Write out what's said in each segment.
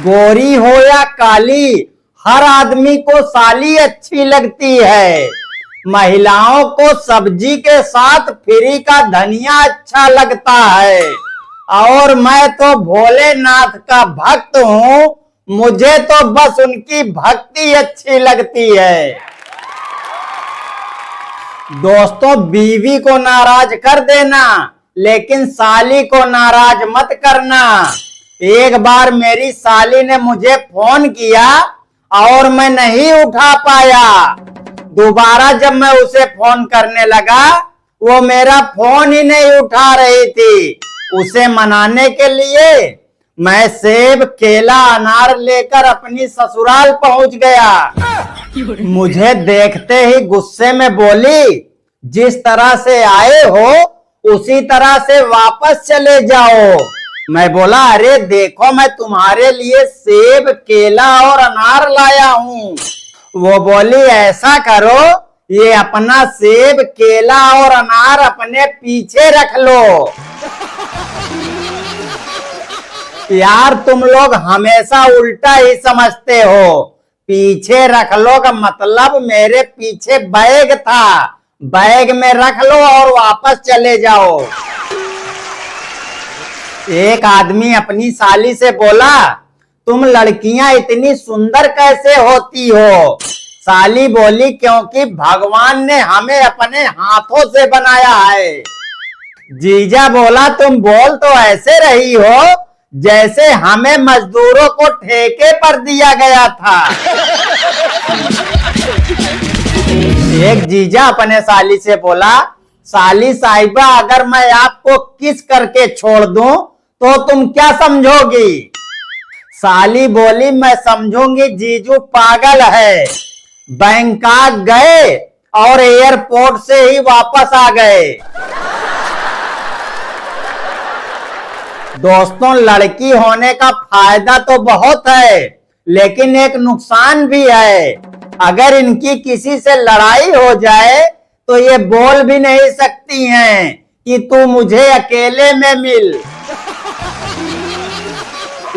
गोरी हो या काली, हर आदमी को साली अच्छी लगती है। महिलाओं को सब्जी के साथ फ्री का धनिया अच्छा लगता है। और मैं तो भोलेनाथ का भक्त हूँ, मुझे तो बस उनकी भक्ति अच्छी लगती है। दोस्तों, बीवी को नाराज कर देना, लेकिन साली को नाराज मत करना। एक बार मेरी साली ने मुझे फोन किया और मैं नहीं उठा पाया। दोबारा जब मैं उसे फोन करने लगा, वो मेरा फोन ही नहीं उठा रही थी। उसे मनाने के लिए मैं सेब, केला, अनार लेकर अपनी ससुराल पहुंच गया। मुझे देखते ही गुस्से में बोली, जिस तरह से आए हो उसी तरह से वापस चले जाओ। मैं बोला, अरे देखो, मैं तुम्हारे लिए सेब, केला और अनार लाया हूँ। वो बोली, ऐसा करो, ये अपना सेब, केला और अनार अपने पीछे रख लो। यार, तुम लोग हमेशा उल्टा ही समझते हो। पीछे रख लो का मतलब मेरे पीछे बैग था, बैग में रख लो और वापस चले जाओ। एक आदमी अपनी साली से बोला, तुम लड़कियां इतनी सुंदर कैसे होती हो? साली बोली, क्योंकि भगवान ने हमें अपने हाथों से बनाया है। जीजा बोला, तुम बोल तो ऐसे रही हो जैसे हमें मजदूरों को ठेके पर दिया गया था। एक जीजा अपने साली से बोला, साली साहिबा, अगर मैं आपको किस करके छोड़ दूं तो तुम क्या समझोगी? साली बोली, मैं समझूंगी जीजू पागल है। बैंकॉक गए और एयरपोर्ट से ही वापस आ गए। दोस्तों, लड़की होने का फायदा तो बहुत है, लेकिन एक नुकसान भी है। अगर इनकी किसी से लड़ाई हो जाए तो ये बोल भी नहीं सकती हैं कि तू मुझे अकेले में मिल।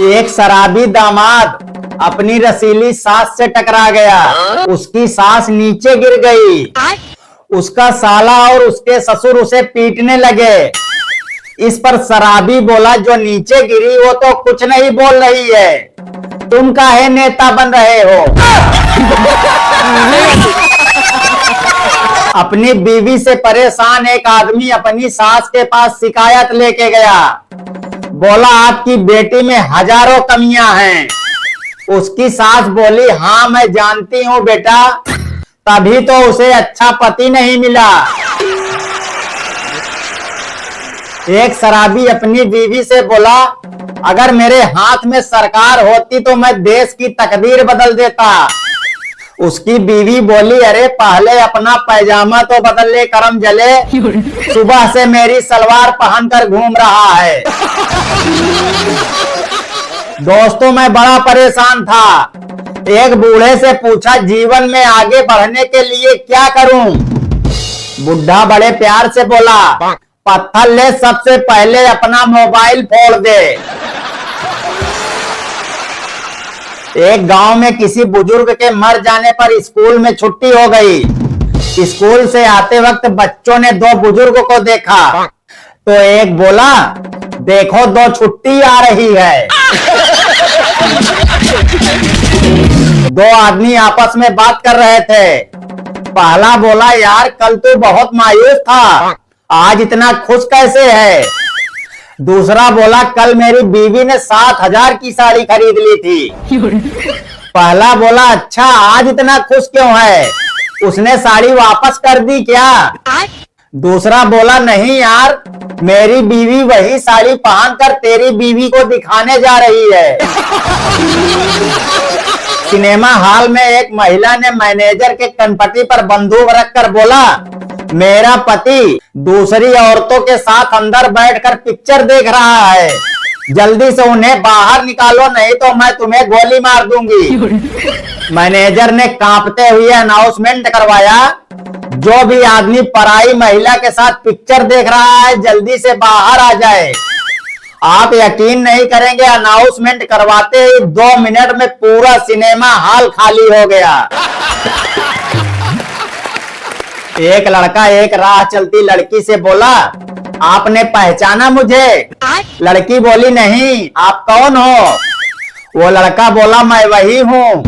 एक शराबी दामाद अपनी रसीली सास से टकरा गया। उसकी सास नीचे गिर गई। उसका साला और उसके ससुर उसे पीटने लगे। इस पर शराबी बोला, जो नीचे गिरी वो तो कुछ नहीं बोल रही है, तुम काहे नेता बन रहे हो? अपनी बीवी से परेशान एक आदमी अपनी सास के पास शिकायत लेके गया। बोला, आपकी बेटी में हजारों कमियां हैं। उसकी सास बोली, हाँ मैं जानती हूँ बेटा, तभी तो उसे अच्छा पति नहीं मिला। एक शराबी अपनी बीवी से बोला, अगर मेरे हाथ में सरकार होती तो मैं देश की तकदीर बदल देता। उसकी बीवी बोली, अरे पहले अपना पैजामा तो बदल ले, करम जले। सुबह से मेरी सलवार पहनकर घूम रहा है। दोस्तों, मैं बड़ा परेशान था। एक बूढ़े से पूछा, जीवन में आगे बढ़ने के लिए क्या करूं? बुढ़ा बड़े प्यार से बोला, पत्थर ले, सबसे पहले अपना मोबाइल फोड़ दे। एक गांव में किसी बुजुर्ग के मर जाने पर स्कूल में छुट्टी हो गई। स्कूल से आते वक्त बच्चों ने दो बुजुर्गों को देखा तो एक बोला, देखो दो छुट्टी आ रही है। दो आदमी आपस में बात कर रहे थे। पहला बोला, यार कल तो बहुत मायूस था, आज इतना खुश कैसे है? दूसरा बोला, कल मेरी बीवी ने 7,000 की साड़ी खरीद ली थी। पहला बोला, अच्छा आज इतना खुश क्यों है? उसने साड़ी वापस कर दी क्या? दूसरा बोला, नहीं यार, मेरी बीवी वही साड़ी पहनकर तेरी बीवी को दिखाने जा रही है। सिनेमा हॉल में एक महिला ने मैनेजर के कनपटी पर बंदूक रखकर बोला, मेरा पति दूसरी औरतों के साथ अंदर बैठकर पिक्चर देख रहा है, जल्दी से उन्हें बाहर निकालो, नहीं तो मैं तुम्हें गोली मार दूंगी। मैनेजर ने कांपते हुए अनाउंसमेंट करवाया, जो भी आदमी पराई महिला के साथ पिक्चर देख रहा है जल्दी से बाहर आ जाए। आप यकीन नहीं करेंगे, अनाउंसमेंट करवाते ही 2 मिनट में पूरा सिनेमा हॉल खाली हो गया। एक लड़का एक राह चलती लड़की से बोला, आपने पहचाना मुझे? लड़की बोली, नहीं, आप कौन हो? वो लड़का बोला, मैं वही हूँ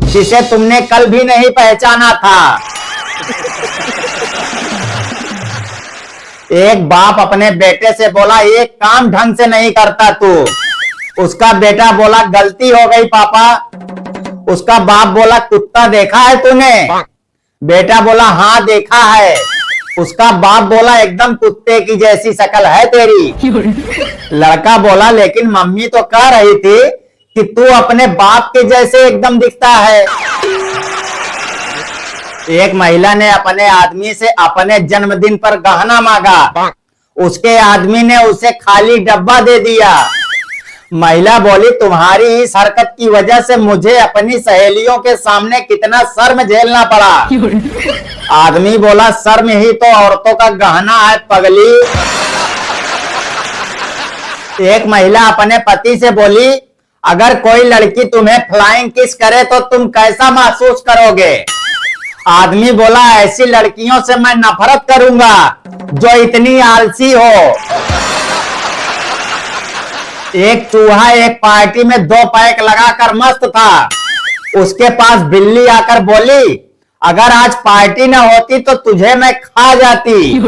जिसे तुमने कल भी नहीं पहचाना था। एक बाप अपने बेटे से बोला, एक काम ढंग से नहीं करता तू। उसका बेटा बोला, गलती हो गई पापा। उसका बाप बोला, कुत्ता देखा है तूने? बेटा बोला, हाँ देखा है। उसका बाप बोला, एकदम कुत्ते की जैसी शक्ल है तेरी। लड़का बोला, लेकिन मम्मी तो कह रही थी कि तू अपने बाप के जैसे एकदम दिखता है। एक महिला ने अपने आदमी से अपने जन्मदिन पर गहना मांगा। उसके आदमी ने उसे खाली डब्बा दे दिया। महिला बोली, तुम्हारी इस हरकत की वजह से मुझे अपनी सहेलियों के सामने कितना शर्म झेलना पड़ा। आदमी बोला, शर्म ही तो औरतों का गहना है पगली। एक महिला अपने पति से बोली, अगर कोई लड़की तुम्हें फ्लाइंग किस करे तो तुम कैसा महसूस करोगे? आदमी बोला, ऐसी लड़कियों से मैं नफरत करूंगा जो इतनी आलसी हो। एक चूहा एक पार्टी में 2 पैक लगाकर मस्त था। उसके पास बिल्ली आकर बोली, अगर आज पार्टी न होती तो तुझे मैं खा जाती।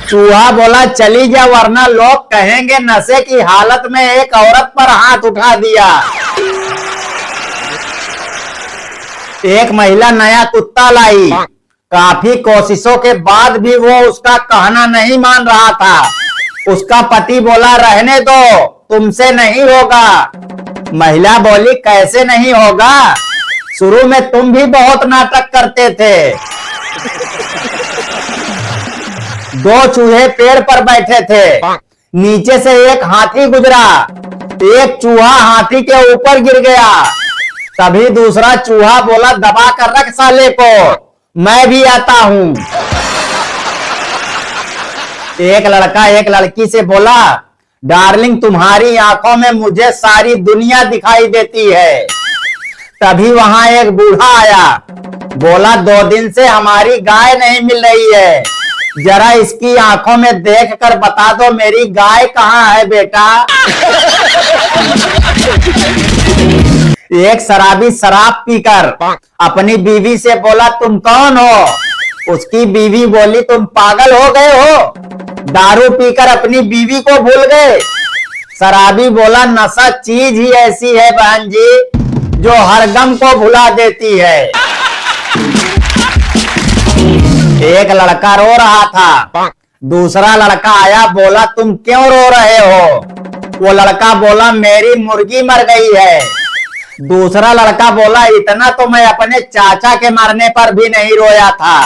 चूहा बोला, चली जा, वरना लोग कहेंगे नशे की हालत में एक औरत पर हाथ उठा दिया। एक महिला नया कुत्ता लाई। काफी कोशिशों के बाद भी वो उसका कहना नहीं मान रहा था। उसका पति बोला, रहने दो, तुमसे नहीं होगा। महिला बोली, कैसे नहीं होगा? शुरू में तुम भी बहुत नाटक करते थे। 2 चूहे पेड़ पर बैठे थे। नीचे से एक हाथी गुजरा। एक चूहा हाथी के ऊपर गिर गया। तभी दूसरा चूहा बोला, दबा कर रख साले को, मैं भी आता हूं। एक लड़का एक लड़की से बोला, डार्लिंग, तुम्हारी आंखों में मुझे सारी दुनिया दिखाई देती है। तभी वहां एक बूढ़ा आया। बोला, 2 दिन से हमारी गाय नहीं मिल रही है, जरा इसकी आंखों में देख कर बता दो मेरी गाय कहाँ है बेटा। एक शराबी शराब पीकर अपनी बीवी से बोला, तुम कौन हो? उसकी बीवी बोली, तुम पागल हो गए हो, दारू पीकर अपनी बीवी को भूल गए। शराबी बोला, नशा चीज ही ऐसी है बहन जी जो हर गम को भुला देती है। एक लड़का रो रहा था। दूसरा लड़का आया, बोला, तुम क्यों रो रहे हो? वो लड़का बोला, मेरी मुर्गी मर गई है। दूसरा लड़का बोला, इतना तो मैं अपने चाचा के मरने पर भी नहीं रोया था।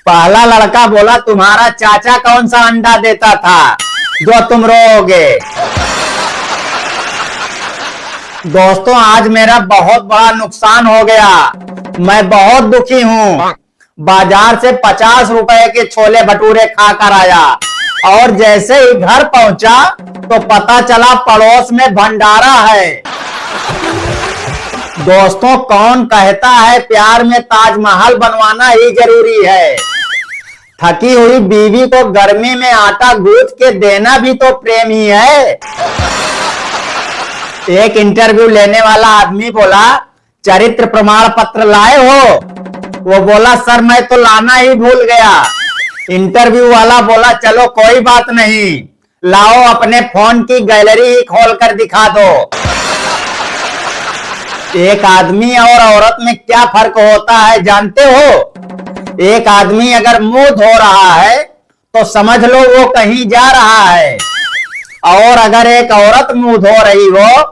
पहला लड़का बोला, तुम्हारा चाचा कौन सा अंडा देता था जो तुम रोओगे? दोस्तों, आज मेरा बहुत बड़ा नुकसान हो गया। मैं बहुत दुखी हूँ। बाजार से 50 रुपए के छोले भटूरे खाकर आया और जैसे ही घर पहुंचा तो पता चला पड़ोस में भंडारा है। दोस्तों, कौन कहता है प्यार में ताजमहल बनवाना ही जरूरी है? थकी हुई बीवी को गर्मी में आटा गूंथ के देना भी तो प्रेम ही है। एक इंटरव्यू लेने वाला आदमी बोला, चरित्र प्रमाण पत्र लाए हो? वो बोला, सर मैं तो लाना ही भूल गया। इंटरव्यू वाला बोला, चलो कोई बात नहीं, लाओ अपने फोन की गैलरी ही खोल कर दिखा दो। एक आदमी और औरत में क्या फर्क होता है जानते हो? एक आदमी अगर मुंह धो रहा है तो समझ लो वो कहीं जा रहा है, और अगर एक औरत मुंह धो रही हो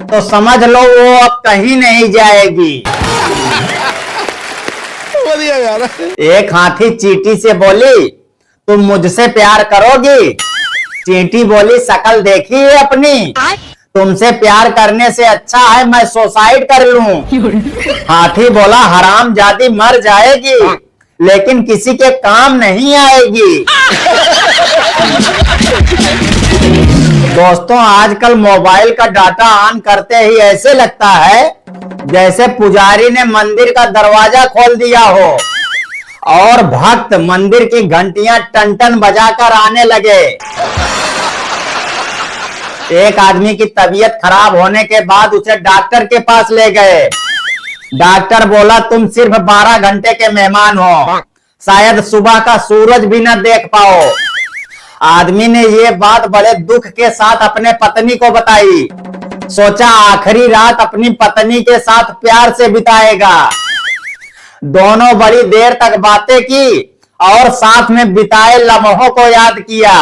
तो समझ लो वो अब कहीं नहीं जाएगी। यार। एक हाथी चींटी से बोली, तुम मुझसे प्यार करोगी? चींटी बोली, शक्ल देखी है अपनी, तुमसे प्यार करने से अच्छा है मैं सुसाइड कर लूं। हाथी बोला, हरामजादी मर जाएगी लेकिन किसी के काम नहीं आएगी। दोस्तों आजकल मोबाइल का डाटा ऑन करते ही ऐसे लगता है जैसे पुजारी ने मंदिर का दरवाजा खोल दिया हो और भक्त मंदिर की घंटियां टन टन बजाकर आने लगे। एक आदमी की तबीयत खराब होने के बाद उसे डॉक्टर के पास ले गए। डॉक्टर बोला तुम सिर्फ 12 घंटे के मेहमान हो, शायद सुबह का सूरज भी न देख पाओ। आदमी ने ये बात बड़े दुख के साथ अपने पत्नी को बताई। सोचा आखिरी रात अपनी पत्नी के साथ प्यार से बिताएगा। दोनों बड़ी देर तक बातें की और साथ में बिताए लम्हों को याद किया।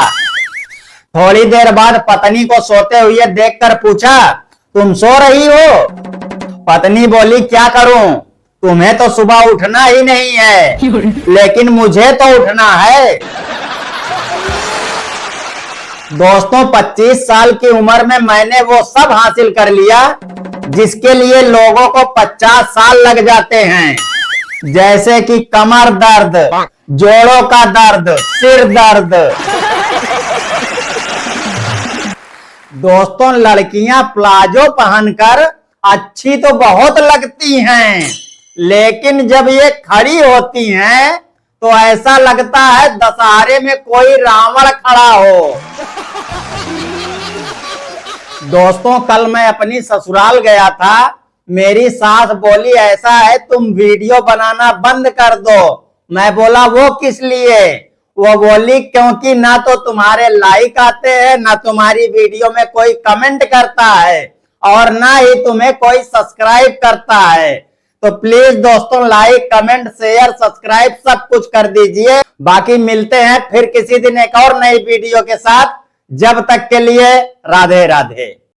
थोड़ी देर बाद पत्नी को सोते हुए देखकर पूछा तुम सो रही हो? पत्नी बोली क्या करूं, तुम्हें तो सुबह उठना ही नहीं है, लेकिन मुझे तो उठना है। दोस्तों 25 साल की उम्र में मैंने वो सब हासिल कर लिया जिसके लिए लोगों को 50 साल लग जाते हैं, जैसे कि कमर दर्द, जोड़ों का दर्द, सिर दर्द। दोस्तों लड़कियां प्लाजो पहनकर अच्छी तो बहुत लगती हैं, लेकिन जब ये खड़ी होती हैं तो ऐसा लगता है दशहरे में कोई रावण खड़ा हो। दोस्तों कल मैं अपनी ससुराल गया था। मेरी सास बोली ऐसा है तुम वीडियो बनाना बंद कर दो। मैं बोला वो किस लिए? वो बोली क्योंकि ना तो तुम्हारे लाइक आते हैं, ना तुम्हारी वीडियो में कोई कमेंट करता है और ना ही तुम्हें कोई सब्सक्राइब करता है। तो प्लीज दोस्तों लाइक, कमेंट, शेयर, सब्सक्राइब सब कुछ कर दीजिए। बाकी मिलते हैं फिर किसी दिन एक और नई वीडियो के साथ। जब तक के लिए राधे राधे।